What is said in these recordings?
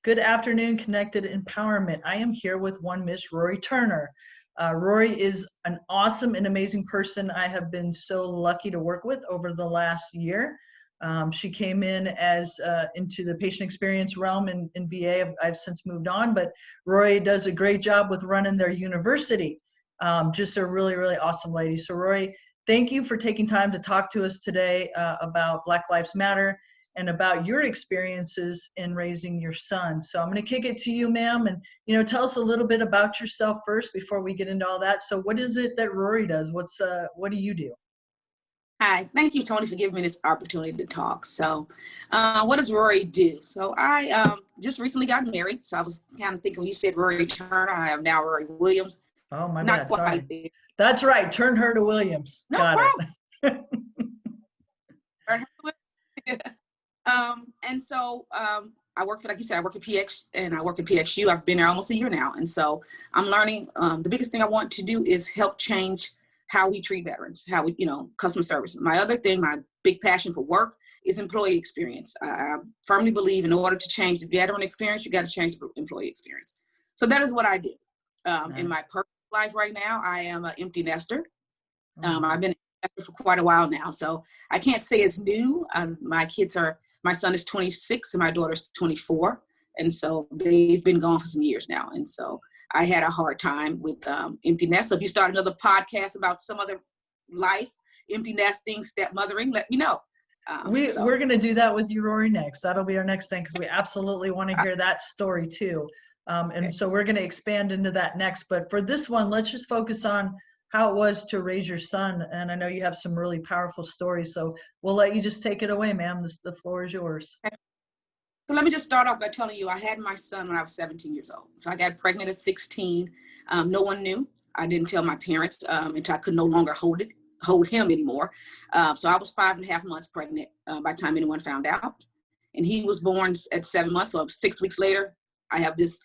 Good afternoon, Connected Empowerment. I am here with one Miss Rory Turner. Rory is an awesome and amazing person I have been so lucky to work with over the last year. She came in as into the patient experience realm in VA. I've since moved on, but Rory does a great job with running their university. Just a really, really awesome lady. So Rory, thank you for taking time to talk to us today about Black Lives Matter and about your experiences in raising your son. So I'm going to kick it to you, ma'am, and tell us a little bit about yourself first before we get into all that. So what is it that Rory does? What do you do? Hi, thank you, Tony, for giving me this opportunity to talk. So what does Rory do? So I just recently got married. So I was kind of thinking when you said Rory Turner, I am now Rory Williams. Oh, my Not bad, quite sorry. there. That's right, turn her to Williams. No Got problem. it. And so I work for, like you said, I work at PX and I work at PXU. I've been there almost a year now. And so I'm learning, the biggest thing I want to do is help change how we treat veterans, how we, customer service. My other thing, my big passion for work is employee experience. I firmly believe in order to change the veteran experience, you got to change the employee experience. So that is what I do. Nice. In my personal life right now, I am an empty nester. I've been for quite a while now, so I can't say it's new. My son is 26 and my daughter's 24, and so they've been gone for some years now, and so I had a hard time with empty nest. So if you start another podcast about some other life, empty nesting, stepmothering, let me know. We're going to do that with you, Rory, next. That'll be our next thing because we absolutely want to hear that story too. And so we're going to expand into that next. But for this one, let's just focus on how it was to raise your son. And I know you have some really powerful stories. So we'll let you just take it away, ma'am. The floor is yours. So let me just start off by telling you, I had my son when I was 17 years old. So I got pregnant at 16. No one knew. I didn't tell my parents until I could no longer hold him anymore. So I was 5.5 months pregnant by the time anyone found out. And he was born at 7 months. So 6 weeks later, I have this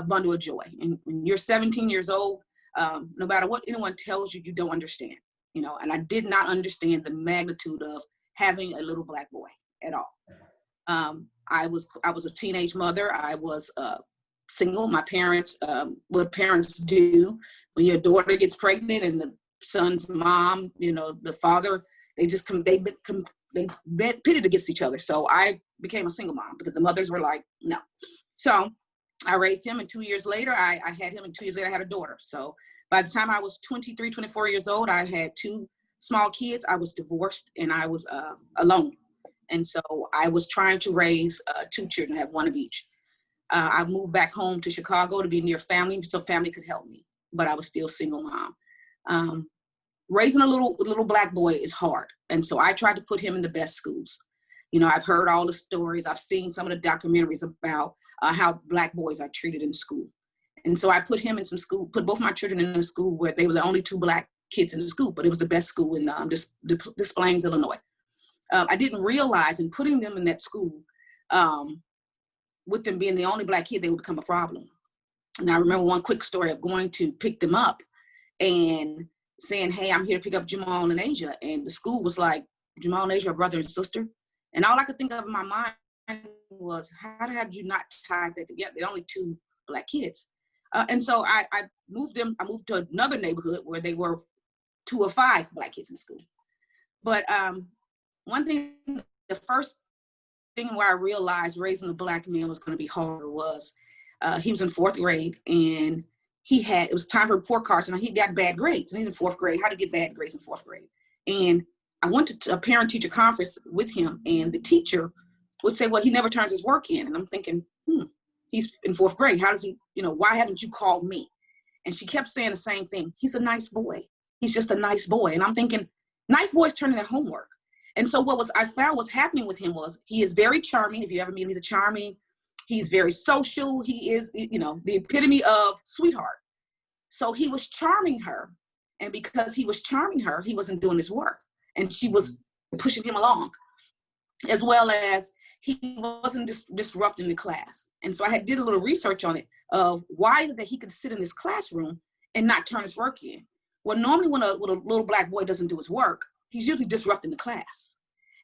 bundle of joy. And when you're 17 years old, no matter what anyone tells you, you don't understand, and I did not understand the magnitude of having a little Black boy at all. I was a teenage mother. I was single. My parents, what parents do when your daughter gets pregnant and the son's mom, the father, they pitted against each other. So I became a single mom because the mothers were like, no. So I raised him, and 2 years later, I had him, and 2 years later, I had a daughter. So by the time I was 23, 24 years old, I had 2 small kids. I was divorced, and I was alone. And so I was trying to raise 2 children, have one of each. I moved back home to Chicago to be near family so family could help me, but I was still single mom. Raising a little Black boy is hard. And so I tried to put him in the best schools. I've heard all the stories. I've seen some of the documentaries about how Black boys are treated in school. And so I put him in some school, put both my children in a school where they were the only 2 Black kids in the school, but it was the best school in Des Plaines, Illinois. I didn't realize in putting them in that school, with them being the only Black kid, they would become a problem. And I remember one quick story of going to pick them up and saying, hey, I'm here to pick up Jamal and Asia. And the school was like, Jamal and Asia are brother and sister. And all I could think of in my mind was, how did you not tie that together? They're only 2 Black kids. And so I moved them. I moved to another neighborhood where they were 2 or 5 Black kids in school. But one thing, the first thing where I realized raising a Black man was going to be hard was he was in 4th grade, and it was time for report cards, and he got bad grades. And he's in 4th grade. How to get bad grades in 4th grade? And I went to a parent-teacher conference with him, and the teacher would say, well, he never turns his work in. And I'm thinking, he's in 4th grade. How does he, why haven't you called me? And she kept saying the same thing. He's a nice boy. He's just a nice boy. And I'm thinking, nice boys turn in their homework. And so I found was happening with him was he is very charming. If you ever meet him, he's charming. He's very social. He is, the epitome of sweetheart. So he was charming her. And because he was charming her, he wasn't doing his work. And she was pushing him along, as well as he wasn't disrupting the class. And so I did a little research on it of why is it that he could sit in this classroom and not turn his work in. Well, normally when a little Black boy doesn't do his work, he's usually disrupting the class.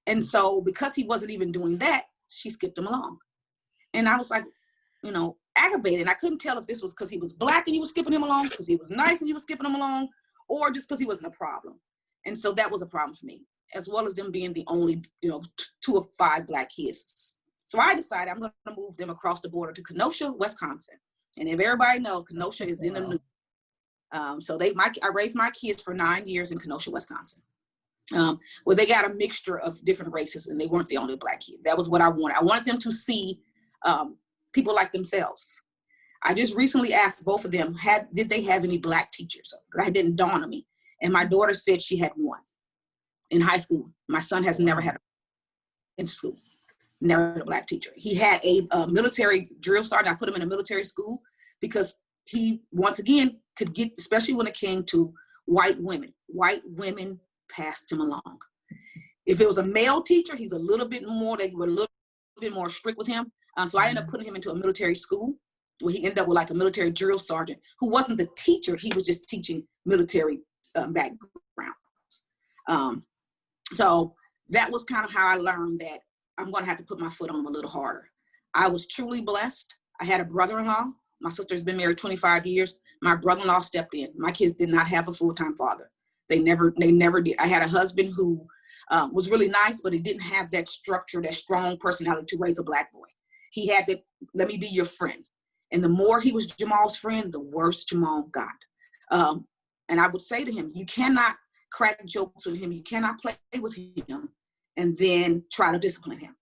And so because he wasn't even doing that, she skipped him along. And I was like, aggravated. And I couldn't tell if this was because he was black and you were skipping him along, because he was nice and you were skipping him along, or just because he wasn't a problem. And so that was a problem for me, as well as them being the only, 2 of 5 black kids. So I decided I'm going to move them across the border to Kenosha, Wisconsin. And if everybody knows, Kenosha is in the news. So I raised my kids for 9 years in Kenosha, Wisconsin. Where they got a mixture of different races, and they weren't the only black kids. That was what I wanted. I wanted them to see people like themselves. I just recently asked both of them, did they have any black teachers? That didn't dawn on me. And my daughter said she had one in high school. My son has never had in school, never had a black teacher. He had a military drill sergeant. I put him in a military school because he, once again, could get, especially when it came to white women passed him along. If it was a male teacher, he's a little bit more, they were a little bit more strict with him. So I ended up putting him into a military school where he ended up with like a military drill sergeant who wasn't the teacher. He was just teaching military backgrounds. So that was kind of how I learned that I'm going to have to put my foot on him a little harder. I was truly blessed. I had a brother-in-law. My sister's been married 25 years. My brother-in-law stepped in. My kids did not have a full-time father. They never did. I had a husband who was really nice, but he didn't have that structure, that strong personality to raise a black boy. He had that, let me be your friend. And the more he was Jamal's friend, the worse Jamal got. And I would say to him, you cannot crack jokes with him. You cannot play with him and then try to discipline him.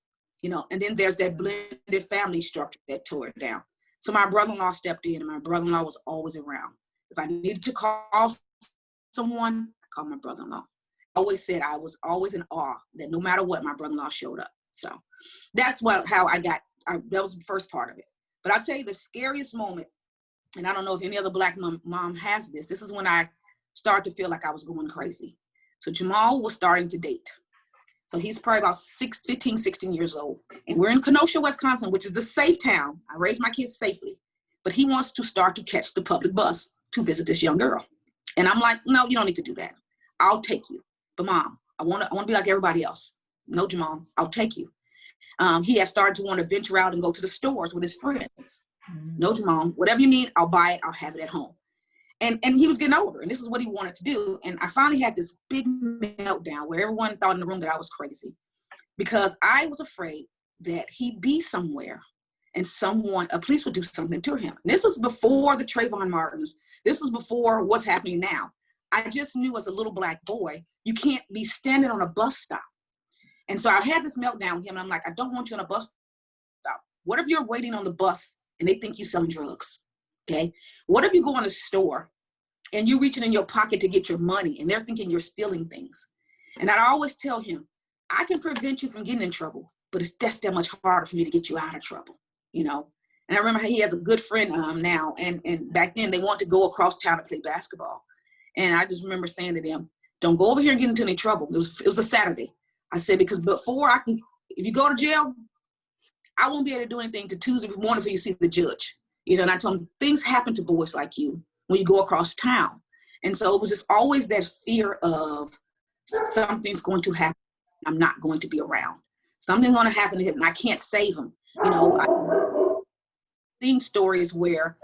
And then there's that blended family structure that tore it down. So my brother-in-law stepped in, and my brother-in-law was always around. If I needed to call someone, I called my brother-in-law. I always said I was always in awe that no matter what, my brother-in-law showed up. So that's how I got, that was the first part of it. But I'll tell you the scariest moment, and I don't know if any other black mom has this. This is when I started to feel like I was going crazy. So Jamal was starting to date. So he's probably about 15, 16 years old. And we're in Kenosha, Wisconsin, which is the safe town. I raised my kids safely. But he wants to start to catch the public bus to visit this young girl. And I'm like, no, you don't need to do that. I'll take you. But Mom, I want to be like everybody else. No, Jamal, I'll take you. He had started to want to venture out and go to the stores with his friends. No, Jamal, whatever you need, I'll buy it. I'll have it at home. And he was getting older, and this is what he wanted to do. And I finally had this big meltdown where everyone thought in the room that I was crazy, because I was afraid that he'd be somewhere and a police would do something to him. This was before the Trayvon Martins. This was before what's happening now. I just knew as a little black boy, you can't be standing on a bus stop. And so I had this meltdown with him, and I'm like, I don't want you on a bus stop. What if you're waiting on the bus and they think you're selling drugs? Okay. What if you go in a store and you're reaching in your pocket to get your money and they're thinking you're stealing things? And I always tell him, I can prevent you from getting in trouble, but that's that much harder for me to get you out of trouble, And I remember he has a good friend now, and back then they wanted to go across town to play basketball. And I just remember saying to them, don't go over here and get into any trouble. It was a Saturday. I said, because before if you go to jail, I won't be able to do anything to Tuesday morning before you see the judge. And I told him, things happen to boys like you when you go across town. And so it was just always that fear of something's going to happen. I'm not going to be around. Something's going to happen to him, and I can't save him. I've seen stories where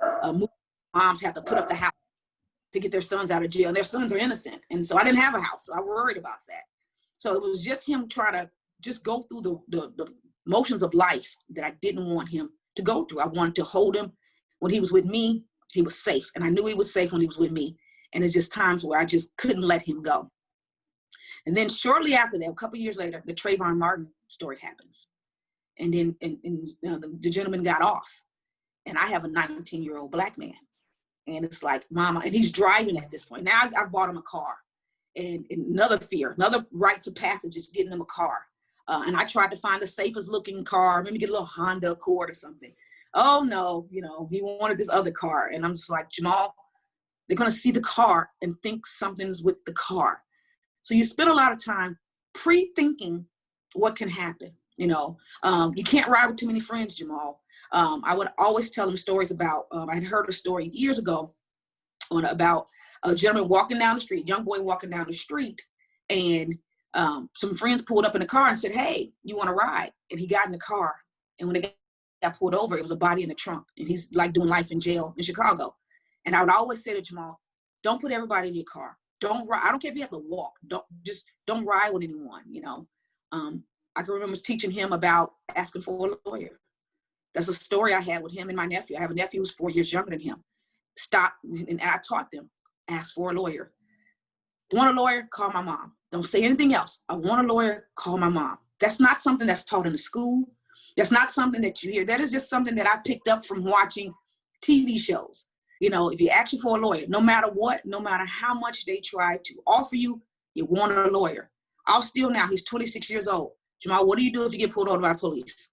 moms have to put up the house to get their sons out of jail, and their sons are innocent. And so I didn't have a house, so I worried about that. So it was just him trying to just go through the motions of life that I didn't want him to go through. I wanted to hold him. When he was with me, he was safe. And I knew he was safe when he was with me. And it's just times where I just couldn't let him go. And then shortly after that, a couple of years later, the Trayvon Martin story happens. And then the gentleman got off. And I have a 19-year-old black man. And it's like, Mama, and he's driving at this point. Now I've bought him a car. And another fear, another rite of passage is getting him a car. And I tried to find the safest looking car, maybe get a little Honda Accord or something. Oh no, he wanted this other car. And I'm just like, Jamal, they're going to see the car and think something's with the car. So you spend a lot of time pre-thinking what can happen. You can't ride with too many friends, Jamal. I would always tell them stories about, I had heard a story years ago about a gentleman walking down the street, young boy walking down the street, and some friends pulled up in the car and said, hey, you want to ride? And he got in the car. And when they got pulled over. It was a body in the trunk, and he's like doing life in jail in Chicago. And I would always say to Jamal, don't put everybody in your car. Don't ride. I don't care if you have to walk. Don't ride with anyone, you know. I can remember teaching him about asking for a lawyer. That's a story I had with him and my nephew. I have a nephew who's 4 years younger than him. Stop, and I taught them, ask for a lawyer. Want a lawyer? Call my mom. Don't say anything else. I want a lawyer, call my mom. That's not something that's taught in the school. That's not something that you hear. That is just something that I picked up from watching TV shows. You know, if you ask you for a lawyer, no matter what, no matter how much they try to offer you, you want a lawyer. I'll still now, he's 26 years old. Jamal, what do you do if you get pulled over by police?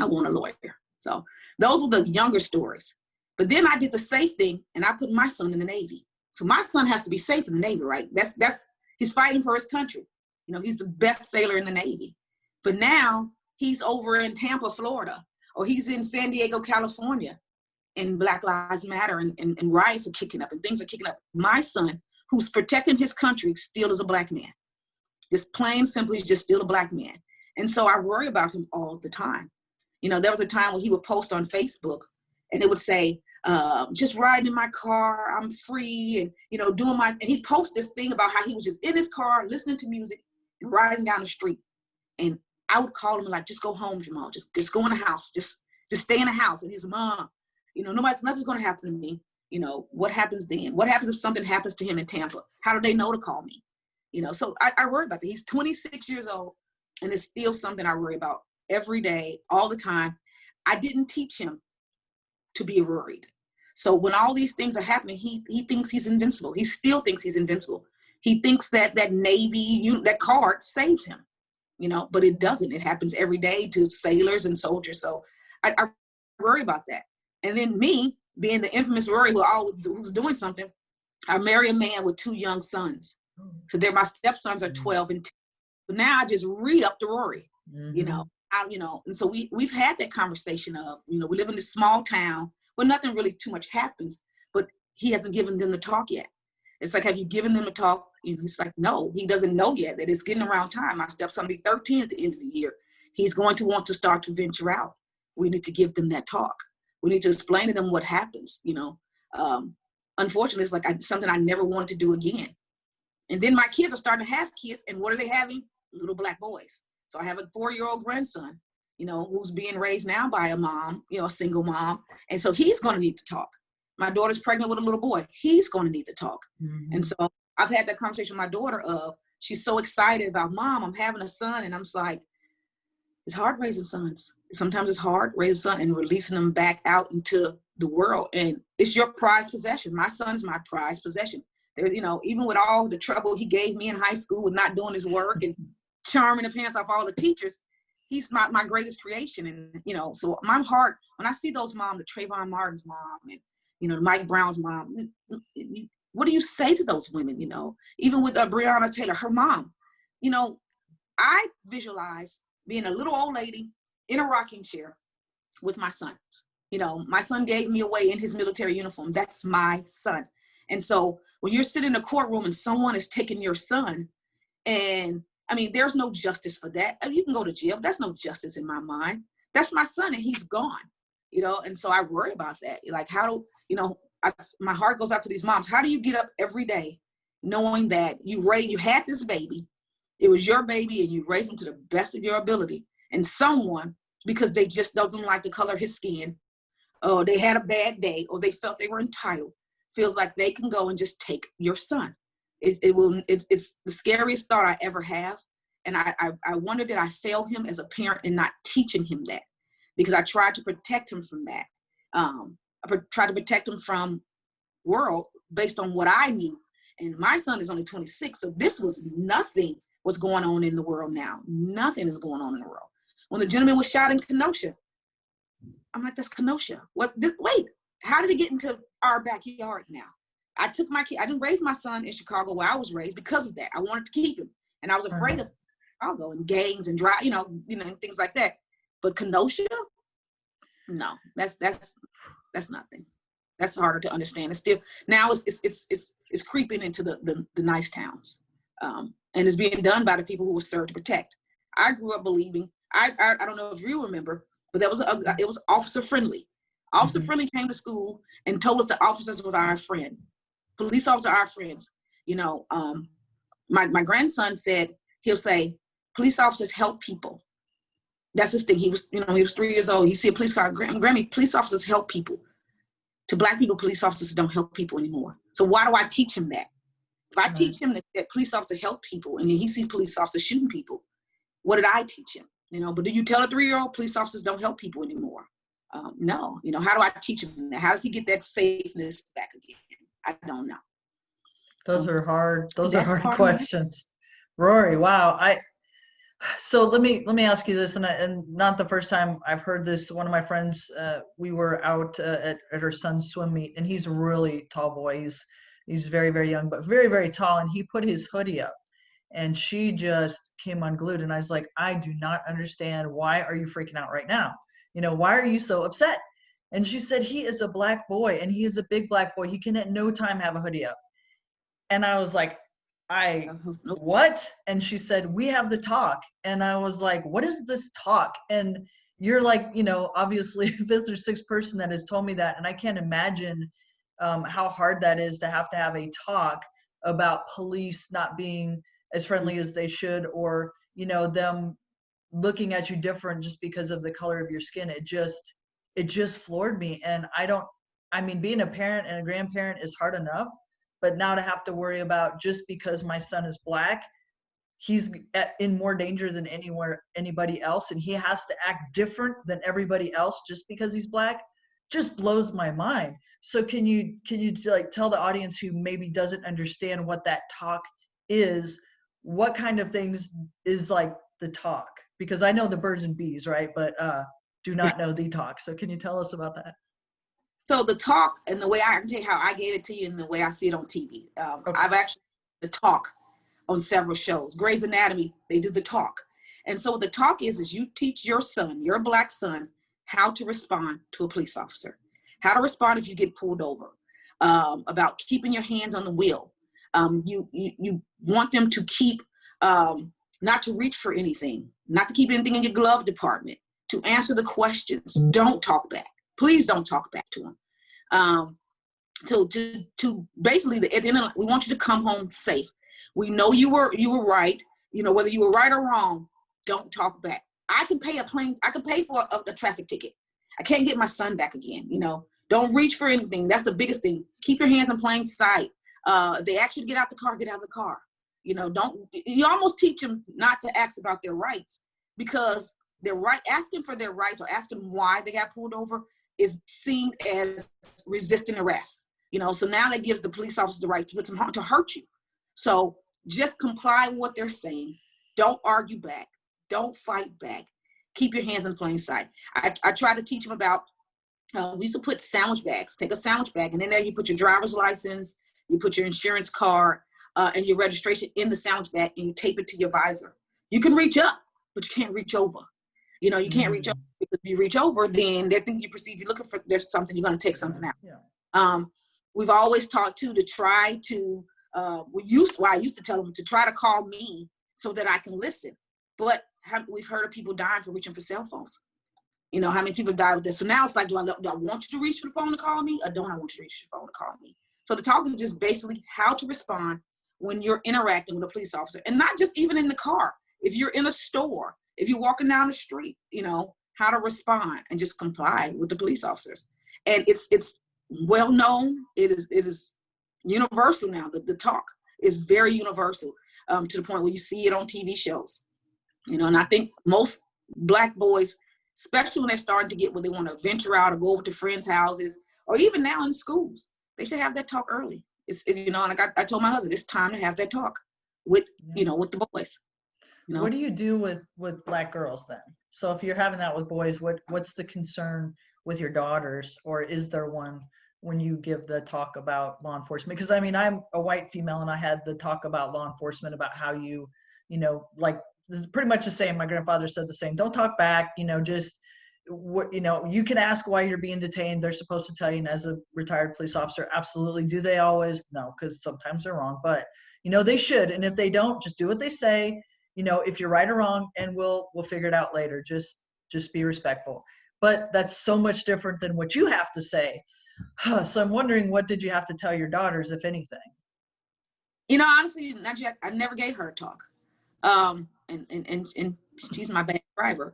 I want a lawyer. So those were the younger stories. But then I did the safe thing, and I put my son in the Navy. So my son has to be safe in the Navy, right? He's fighting for his country. You know, he's the best sailor in the Navy. But now he's over in Tampa, Florida, or he's in San Diego, California, and Black Lives Matter and riots are kicking up and things are kicking up. My son, who's protecting his country, still is a Black man. Just plain simply just still a Black man. And so I worry about him all the time. You know, there was a time when he would post on Facebook and it would say, just riding in my car, I'm free, and, you know, and he'd post this thing about how he was just in his car, listening to music and riding down the street. And I would call him like, just go home, Jamal, just go in the house, just stay in the house. And he's, Mom, you know, nothing's going to happen to me. You know, what happens then? What happens if something happens to him in Tampa? How do they know to call me? You know, so I worry about that. He's 26 years old, and it's still something I worry about every day, all the time. I didn't teach him to be worried. So when all these things are happening, he thinks he's invincible. He still thinks he's invincible. He thinks that Navy, that card saves him, you know, but it doesn't. It happens every day to sailors and soldiers. So I worry about that. And then me, being the infamous Rory who's doing something, I marry a man with 2 young sons. So my stepsons are 12 and 10. So now I just re-up the Rory, you know. And so we've had that conversation of, you know, we live in this small town where nothing really too much happens, but he hasn't given them the talk yet. It's like, have you given them the talk? And he's like, no, he doesn't know yet that it's getting around time. My stepson will be 13 at the end of the year. He's going to want to start to venture out. We need to give them that talk. We need to explain to them what happens, you know. Unfortunately, it's like something I never wanted to do again. And then my kids are starting to have kids, and what are they having? Little Black boys. So I have a 4-year-old grandson, you know, who's being raised now by a mom, you know, a single mom. And so he's going to need to talk. My daughter's pregnant with a little boy. He's going to need to talk. Mm-hmm. And so I've had that conversation with my daughter of, she's so excited about, Mom, I'm having a son. And I'm just like, it's hard raising sons. Sometimes it's hard raising a son and releasing them back out into the world. And it's your prized possession. My son is my prized possession. There's, you know, even with all the trouble he gave me in high school with not doing his work and charming the pants off all the teachers, he's my greatest creation. And, you know, so my heart, when I see those moms, the Trayvon Martin's mom and, you know, Mike Brown's mom, what do you say to those women, you know? Even with Breonna Taylor, her mom, you know, I visualize being a little old lady in a rocking chair with my sons. You know, my son gave me away in his military uniform. That's my son. And so when you're sitting in a courtroom and someone is taking your son, and I mean, there's no justice for that. I mean, you can go to jail. That's no justice in my mind. That's my son and he's gone, you know? And so I worry about that. Like, how do, you know, my heart goes out to these moms. How do you get up every day knowing that you had this baby, it was your baby, and you raised him to the best of your ability, and someone, because they just don't like the color of his skin, or they had a bad day, or they felt they were entitled, feels like they can go and just take your son. It's the scariest thought I ever have. And I wonder, did I fail him as a parent in not teaching him that? Because I tried to protect him from that. I tried to protect him from world based on what I knew. And my son is only 26. So this was nothing what's going on in the world now. Nothing is going on in the world. When the gentleman was shot in Kenosha, I'm like, that's Kenosha. What's this? Wait, how did it get into our backyard now? I took my kid. I didn't raise my son in Chicago where I was raised because of that. I wanted to keep him, and I was afraid of Chicago and gangs and you know, and things like that. But Kenosha, no, that's nothing. That's harder to understand. It's still now it's creeping into the nice towns, and it's being done by the people who were served to protect. I grew up believing. I don't know if you remember but it was officer friendly. Officer Mm-hmm. friendly came to school and told us the officers were our friends. Police officers are our friends. You know, my grandson said, he'll say, police officers help people. That's his thing. He was 3 years old. He see a police car, Grammy, police officers help people. To Black people, police officers don't help people anymore. So why do I teach him that? If I teach him that police officers help people and he sees police officers shooting people, what did I teach him? You know, but do you tell a 3-year-old police officers don't help people anymore? No. You know, how do I teach him that? How does he get that safeness back again? I don't know. Those So are hard. Those are that's hard part of it. questions. Rory, wow. So let me ask you this, and not the first time I've heard this. One of my friends, we were out at her son's swim meet, and he's a really tall boy. He's very, very young, but very, very tall. And he put his hoodie up, and she just came unglued. And I was like, I do not understand. Why are you freaking out right now? You know, why are you so upset? And she said, he is a Black boy, and he is a big Black boy. He can at no time have a hoodie up. And I was like, Nope. what? And she said, we have the talk. And I was like, what is this talk? And you're like, you know, obviously fifth or sixth person that has told me that. And I can't imagine how hard that is to have a talk about police not being as friendly as they should, or, you know, them looking at you different just because of the color of your skin. It just floored me. And I mean, being a parent and a grandparent is hard enough, but now to have to worry about, just because my son is Black, he's in more danger than anybody else, and he has to act different than everybody else just because he's Black, just blows my mind. So can you like tell the audience who maybe doesn't understand what that talk is, what kind of things is like the talk? Because I know the birds and bees, right? But do not know the talk. So can you tell us about that? So the talk, and the way I can tell you how I gave it to you and the way I see it on TV. Okay. I've actually the talk on several shows. Grey's Anatomy, they do the talk. And so what the talk is you teach your son, your Black son, how to respond to a police officer, how to respond if you get pulled over, about keeping your hands on the wheel. You want them to keep, not to reach for anything, not to keep anything in your glove department, to answer the questions. Don't talk back. Please don't talk back to them. To basically, at the end of, we want you to come home safe. We know you were right. You know, whether you were right or wrong, don't talk back. I can pay for a traffic ticket. I can't get my son back again. You know, don't reach for anything. That's the biggest thing. Keep your hands in plain sight. If they ask you to get out the car, get out of the car. You know, you almost teach them not to ask about their rights, because their right, asking for their rights or asking why they got pulled over is seen as resisting arrest. You know, so now that gives the police officer the right to put some harm, to hurt you. So just comply with what they're saying. Don't argue back. Don't fight back. Keep your hands in plain sight. I try to teach them about, we used to put sandwich bags. Take a sandwich bag, and in there you put your driver's license, you put your insurance card, and your registration in the sandwich bag, and you tape it to your visor. You can reach up, but you can't reach over. You know, you can't reach over, because if you reach over, then they think you perceive you're looking for, there's something, you're going to take something out. Yeah. We've always taught to try to, I used to tell them to try to call me so that I can listen. But we've heard of people dying for reaching for cell phones. You know, how many people die with this? So now it's like, do I want you to reach for the phone to call me, or don't I want you to reach for the phone to call me? So the talk is just basically how to respond when you're interacting with a police officer, and not just even in the car. If you're in a store, if you're walking down the street, you know, how to respond and just comply with the police officers. And it's well known. It is universal now. The talk is very universal, to the point where you see it on TV shows. You know, and I think most Black boys, especially when they're starting to get where they want to venture out or go over to friends' houses, or even now in schools, they should have that talk early. You know, and I told my husband, it's time to have that talk with, you know, with the boys. You know? What do you do with Black girls then? So if you're having that with boys, what's the concern with your daughters, or is there one when you give the talk about law enforcement? Because I mean, I'm a white female, and I had the talk about law enforcement, about how you know, like, this is pretty much the same. My grandfather said the same. Don't talk back, you know, just what, you know, you can ask why you're being detained. They're supposed to tell you. And as a retired police officer, absolutely. Do they always? No, because sometimes they're wrong, but you know, they should. And if they don't, just do what they say. You know, if you're right or wrong, and we'll figure it out later. Just be respectful. but that's so much different than what you have to say. So I'm wondering, what did you have to tell your daughters, if anything? You know, honestly, not yet. I never gave her a talk. And she's my bad driver.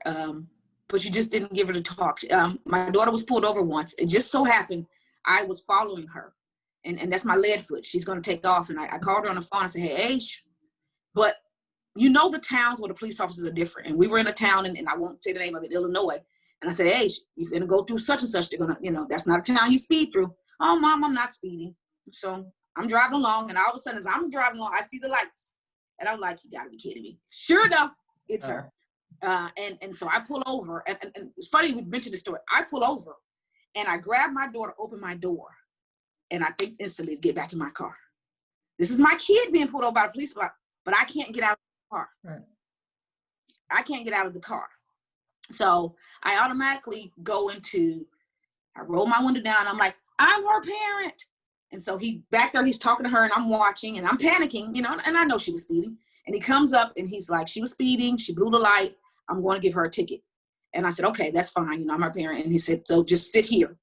But you just didn't give her the talk. My daughter was pulled over once. It just so happened I was following her, and that's my lead foot. She's going to take off, and I called her on the phone and said, "Hey, Ash," but you know the towns where the police officers are different. And we were in a town, and I won't say the name of it, Illinois. And I said, "Hey, you're going to go through such and such. They're going to, that's not a town you speed through." "Oh, Mom, I'm not speeding." So I'm driving along, and all of a sudden, as I'm driving along, I see the lights. And I'm like, "You got to be kidding me." Sure enough, it's her. And so I pull over. And it's funny we mentioned this story. I pull over, and I grab my daughter, open my door, and I think instantly to get back in my car. This is my kid being pulled over by the police, but I can't get out of the car. Right. I can't get out of the car. So I automatically I roll my window down. I'm like, "I'm her parent." And so back there, he's talking to her, and I'm watching, and I'm panicking, and I know she was speeding. And he comes up, and he's like, "She was speeding. She blew the light. I'm going to give her a ticket." And I said, "Okay, that's fine. I'm her parent." And he said, "So just sit here,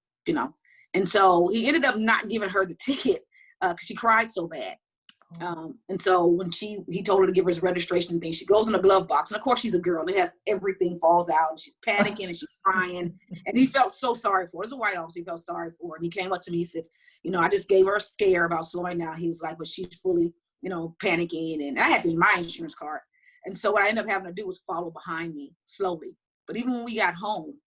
And so he ended up not giving her the ticket because she cried so bad. And so when he told her to give her his registration thing, she goes in a glove box. And of course, she's a girl. It has everything falls out, and she's panicking and she's crying. And he felt so sorry for her. As a white officer, he felt sorry for her. And he came up to me, he said, "I just gave her a scare about slowing down." He was like, "But she's fully, panicking." And I had my insurance card. And so what I ended up having to do was follow behind me slowly. But even when we got home,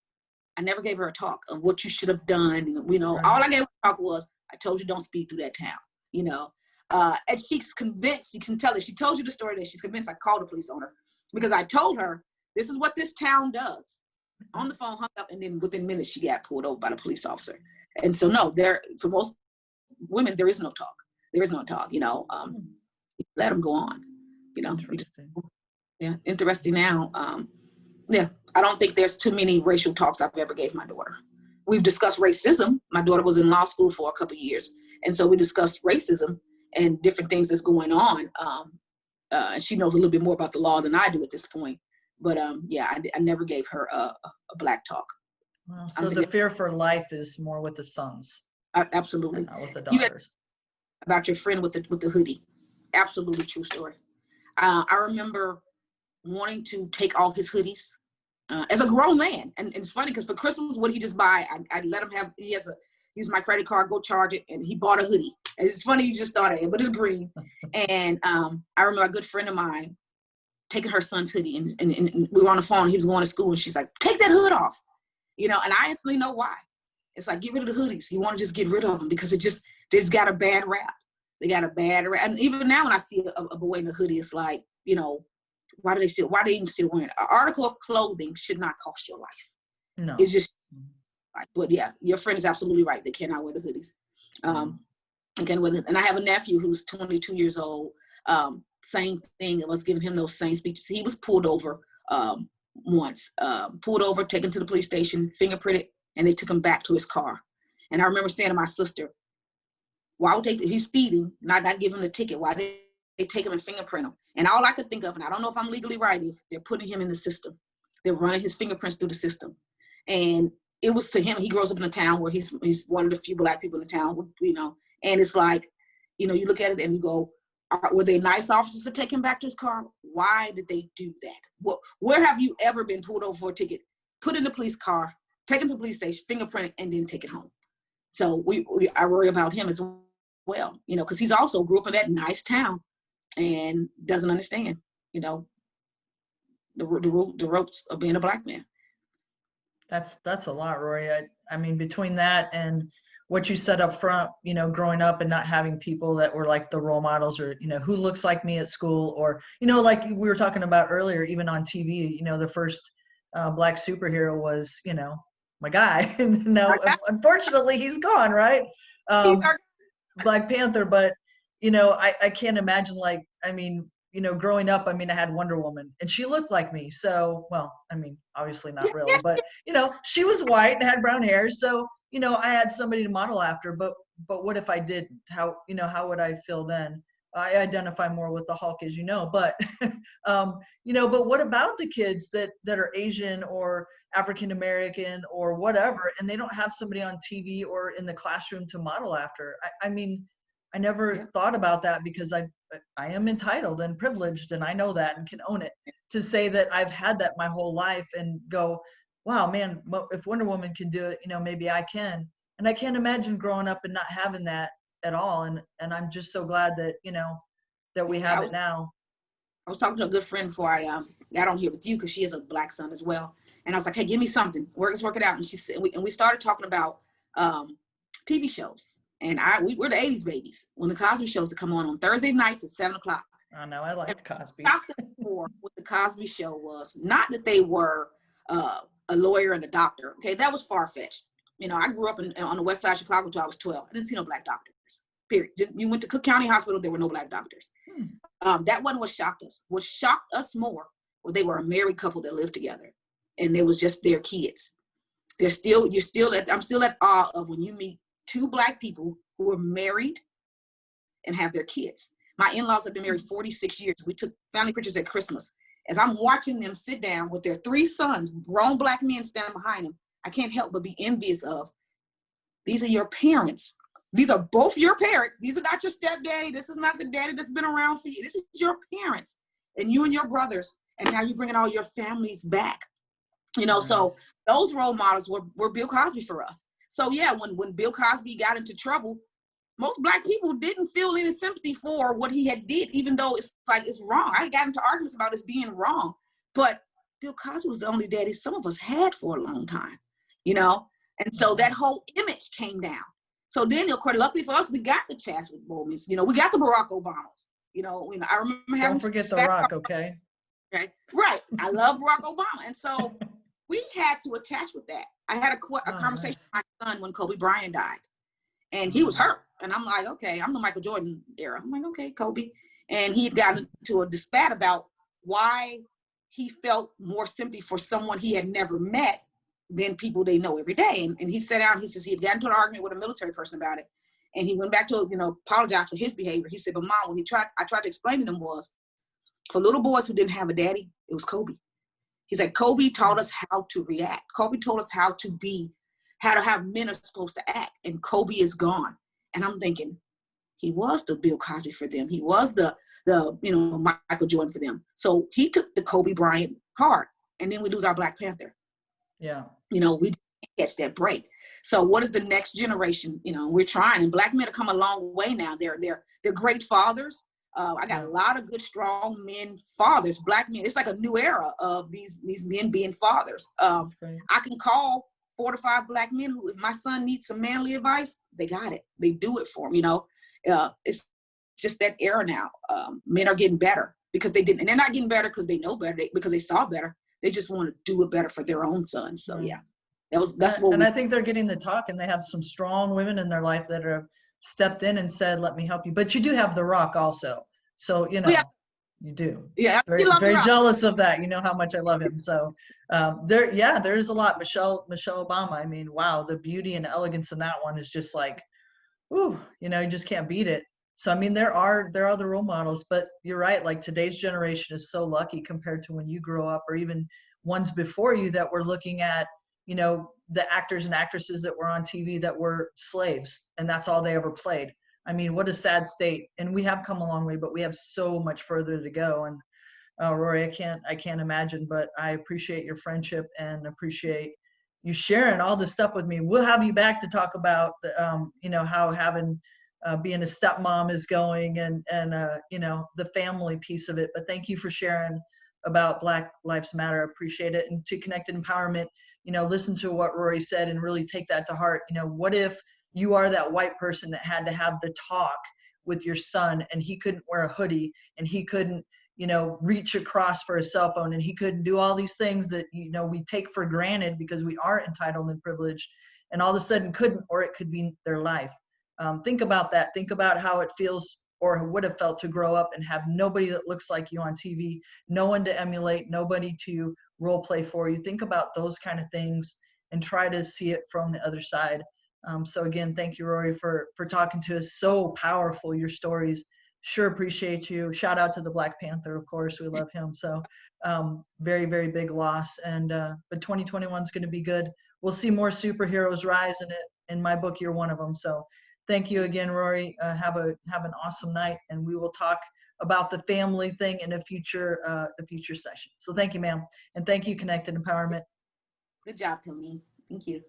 I never gave her a talk of what you should have done. Right. All I gave her a talk was, "I told you don't speed through that town," and she's convinced, you can tell that she told you the story that she's convinced I called the police on her because I told her, "This is what this town does." On the phone, hung up, and then within minutes, she got pulled over by the police officer. And so, no, for most women, there is no talk. There is no talk, let them go on, Yeah, interesting now. Yeah, I don't think there's too many racial talks I've ever gave my daughter. We've discussed racism. My daughter was in law school for a couple of years. And so we discussed racism and different things that's going on. And she knows a little bit more about the law than I do at this point. But yeah, I never gave her a black talk. Well, so the fear for life is more with the sons. Absolutely. Not with the daughters. About your friend with the hoodie. Absolutely true story. I remember wanting to take all his hoodies as a grown man. And it's funny because for Christmas, what he just buy, I let him have, use my credit card, go charge it. And he bought a hoodie. And it's funny, you just thought of it, but it's green. And I remember a good friend of mine taking her son's hoodie and we were on the phone. He was going to school and she's like, "Take that hood off." And I instantly know why. It's like, get rid of the hoodies. You want to just get rid of them because it's got a bad rap. They got a bad rap. And even now when I see a boy in a hoodie, it's like, why they even still wearing it? An article of clothing should not cost your life. No. It's just like, but yeah, your friend is absolutely right. They cannot wear the hoodies. Again, and I have a nephew who's 22 years old. Same thing. I was giving him those same speeches. He was pulled over once, taken to the police station, fingerprinted, and they took him back to his car. And I remember saying to my sister, "Why would he's speeding, not give him the ticket? Why they take him and fingerprint him?" And all I could think of, and I don't know if I'm legally right, is they're putting him in the system. They're running his fingerprints through the system. And it was to him, he grows up in a town where he's one of the few black people in the town, and it's like, you look at it and you go, were they nice officers to take him back to his car? Why did they do that? Where have you ever been pulled over for a ticket, put in the police car, take him to the police station, fingerprint it, and then take it home? So I worry about him as well, because he's also grew up in that nice town and doesn't understand, the ropes of being a black man. That's a lot, Rory. I mean, between that and what you said up front, growing up and not having people that were like the role models or, who looks like me at school or, like we were talking about earlier, even on TV, the first black superhero was, my guy. And now, unfortunately, he's gone, right? He's our Black Panther. But, I can't imagine growing up, I had Wonder Woman and she looked like me. So, well, obviously not really, but, she was white and had brown hair. So, I had somebody to model after, but what if I didn't? How would I feel then? I identify more with the Hulk, as but, but what about the kids that are Asian or African American or whatever, and they don't have somebody on TV or in the classroom to model after. I mean, I never thought about that because I am entitled and privileged, and I know that and can own it. To say that I've had that my whole life and go, wow, man, if Wonder Woman can do it, maybe I can. And I can't imagine growing up and not having that at all. And I'm just so glad that, that we have it now. I was talking to a good friend before I got on here with you, because she has a Black son as well. And I was like, hey, give me something. Let's work it out. And she said, we started talking about TV shows. And we're the 80s babies. When the Cosby shows would come on Thursdays nights at 7:00. I know, I liked Cosby. What the Cosby show was, not that they were a lawyer and a doctor. Okay, that was far-fetched. I grew up on the west side of Chicago until I was 12. I didn't see no Black doctors, period. You went to Cook County Hospital, there were no Black doctors. That wasn't what shocked us. What shocked us more was they were a married couple that lived together, and it was just their kids. I'm still at awe of when you meet two Black people who are married and have their kids. My in-laws have been married 46 years. We took family pictures at Christmas. As I'm watching them sit down with their 3 sons, grown Black men standing behind them, I can't help but be envious of, these are your parents. These are both your parents. These are not your stepdaddy. This is not the daddy that's been around for you. This is your parents and you and your brothers. And now you're bringing all your families back. So those role models were Bill Cosby for us. So yeah, when Bill Cosby got into trouble, most Black people didn't feel any sympathy for what he had did, even though it's wrong. I got into arguments about it being wrong, but Bill Cosby was the only daddy some of us had for a long time, And so that whole image came down. So then, of course, luckily for us, we got the Chadwick Bosemans, we got the Barack Obamas, I remember having— Don't forget The Rock, okay? Right. I love Barack Obama. And so we had to attach with that. I had a conversation with my son when Kobe Bryant died, and he was hurt. And I'm like, okay, I'm the Michael Jordan era. I'm like, okay, Kobe. And he had gotten into a spat about why he felt more sympathy for someone he had never met than people they know every day. And he sat down, he says he had gotten into an argument with a military person about it. And he went back to, apologize for his behavior. He said, but Mom, when I tried to explain to him was, for little boys who didn't have a daddy, it was Kobe. He's like, Kobe taught us how to react. Kobe told us how men are supposed to act. And Kobe is gone. And I'm thinking, he was the Bill Cosby for them. He was the Michael Jordan for them. So he took the Kobe Bryant hard. And then we lose our Black Panther. Yeah. We didn't catch that break. So what is the next generation? We're trying, and Black men have come a long way now. They're great fathers. I got a lot of good, strong men, fathers, Black men. It's like a new era of these men being fathers. I can call 4 to 5 Black men who, if my son needs some manly advice, they got it. They do it for him. It's just that era now. Men are getting better because they didn't, and they're not getting better because they know better, because they saw better. They just want to do it better for their own sons. So yeah, that's what. And I think they're getting the talk, and they have some strong women in their life that have stepped in and said, "Let me help you." But you do have The Rock also, so you do. Yeah, very jealous of that. You know how much I love him. So there's a lot. Michelle Obama. I mean, wow, the beauty and elegance in that one is just like, ooh, you just can't beat it. So I mean, there are the role models, but you're right. Like, today's generation is so lucky compared to when you grew up, or even ones before you, that were looking at, the actors and actresses that were on TV that were slaves, and that's all they ever played. I mean, what a sad state. And we have come a long way, but we have so much further to go. And Rory, I can't imagine, but I appreciate your friendship and appreciate you sharing all this stuff with me. We'll have you back to talk about how having being a stepmom is going, and the family piece of it. But thank you for sharing about Black Lives Matter. I appreciate it. And to Connected Empowerment, listen to what Rory said and really take that to heart. What if you are that white person that had to have the talk with your son, and he couldn't wear a hoodie, and he couldn't reach across for a cell phone, and he couldn't do all these things that we take for granted because we are entitled and privileged, and all of a sudden couldn't, or it could be their life. Think about that. Think about how it feels, or would have felt, to grow up and have nobody that looks like you on TV, no one to emulate, nobody to role play for you. Think about those kind of things and try to see it from the other side. So again, thank you, Rory, for talking to us. So powerful, your stories, Sure appreciate you. Shout out to the Black Panther, of course. We love him. So very, very big loss. And but 2021 is going to be good. We'll see more superheroes rise in it. In my book, you're one of them. So thank you again, Rory. Have an awesome night, and we will talk about the family thing in a future session. So thank you, ma'am, and thank you, Connected Empowerment. Good job, Tony. Thank you.